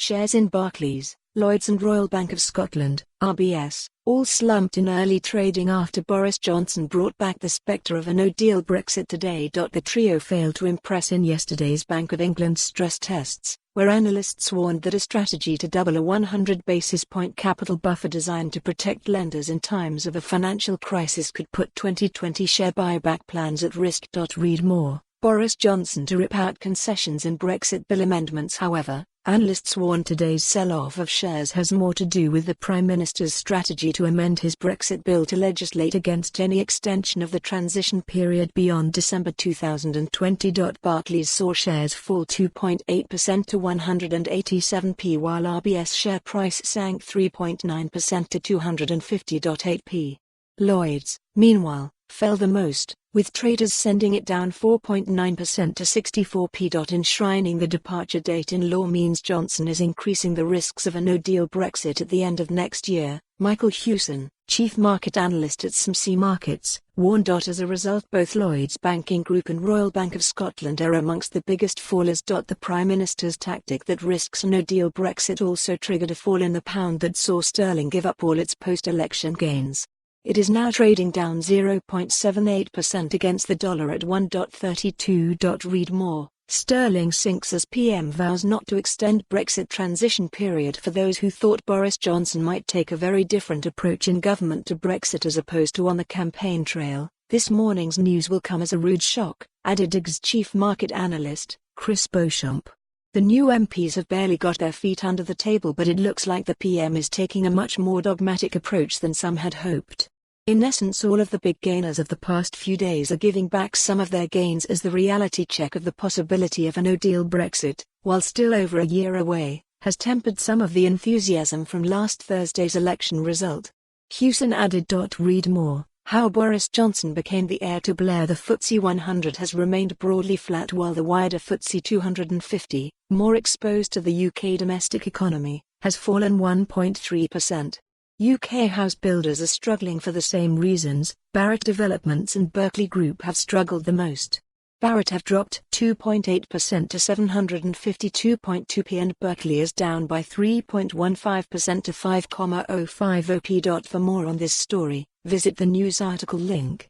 Shares in Barclays, Lloyds and Royal Bank of Scotland, RBS, all slumped in early trading after Boris Johnson brought back the spectre of a no-deal Brexit today. The trio failed to impress in yesterday's Bank of England stress tests, where analysts warned that a strategy to double a 100 basis point capital buffer designed to protect lenders in times of a financial crisis could put 2020 share buyback plans at risk. Read more. Boris Johnson to rip out concessions in Brexit bill amendments. However, analysts warn today's sell-off of shares has more to do with the Prime Minister's strategy to amend his Brexit bill to legislate against any extension of the transition period beyond December 2020. Barclays saw shares fall 2.8% to 187p, while RBS share price sank 3.9% to 250.8p. Lloyds, meanwhile, fell the most, with traders sending it down 4.9% to 64p. Enshrining the departure date in law means Johnson is increasing the risks of a no-deal Brexit at the end of next year, Michael Hewson, chief market analyst at CMC Markets, warned. As a result, both Lloyds Banking Group and Royal Bank of Scotland are amongst the biggest fallers. The Prime Minister's tactic that risks a no-deal Brexit also triggered a fall in the pound that saw sterling give up all its post-election gains. It is now trading down 0.78% against the dollar at warned..32. Read more. Sterling sinks as PM vows not to extend Brexit transition period for those who thought Boris Johnson might take a very different approach in government to Brexit as opposed to on the campaign trail. This morning's news will come as a rude shock, added DIG's chief market analyst, Beauchamp. The new MPs have barely got their feet under the table, but it looks like the PM is taking a much more dogmatic approach than some had hoped. In essence, all of the big gainers of the past few days are giving back some of their gains as the reality check of the possibility of a no-deal Brexit, while still over a year away, has tempered some of the enthusiasm from last Thursday's election result. Hewson added. Read more. How Boris Johnson became the heir to Blair. The FTSE 100 has remained broadly flat while the wider FTSE 250, more exposed to the UK domestic economy, has fallen 1.3%. UK house builders are struggling for the same reasons. Barratt Developments and Berkeley Group have struggled the most. Barratt have dropped 2.8% to 752.2p and Berkeley is down by 3.15% to 5.050p. For more on this story, visit the news article link.